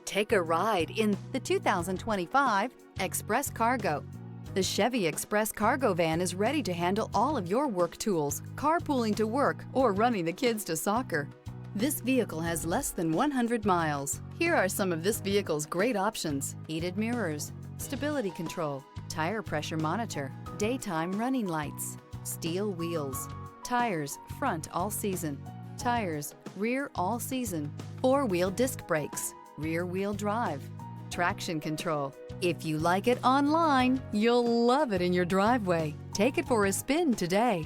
Take a ride in the 2025 Express Cargo. The Chevy Express Cargo van is ready to handle all of your work tools, carpooling to work, or running the kids to soccer. This vehicle has less than 100 miles. Here are some of this vehicle's great options: heated mirrors, stability control, tire pressure monitor, daytime running lights, steel wheels, tires front all season, tires rear all season, four-wheel disc brakes, rear-wheel drive, traction control. If you like it online, you'll love it in your driveway. Take it for a spin today.